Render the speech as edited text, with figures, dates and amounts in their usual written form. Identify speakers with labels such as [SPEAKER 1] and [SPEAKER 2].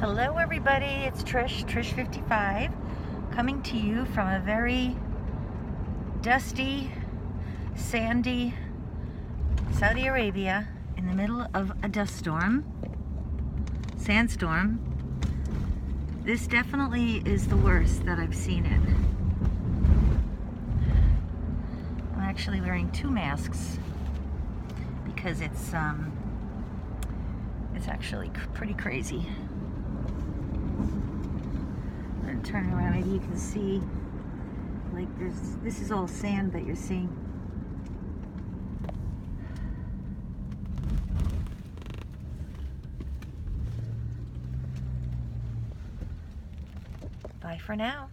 [SPEAKER 1] Hello everybody, it's Trish55, coming to you from a very dusty, sandy Saudi Arabia in the middle of a dust storm, sandstorm. This definitely is the worst that I've seen it. I'm actually wearing two masks because it's actually pretty crazy. Turn around, maybe you can see, like this is all sand that you're seeing. Bye for now.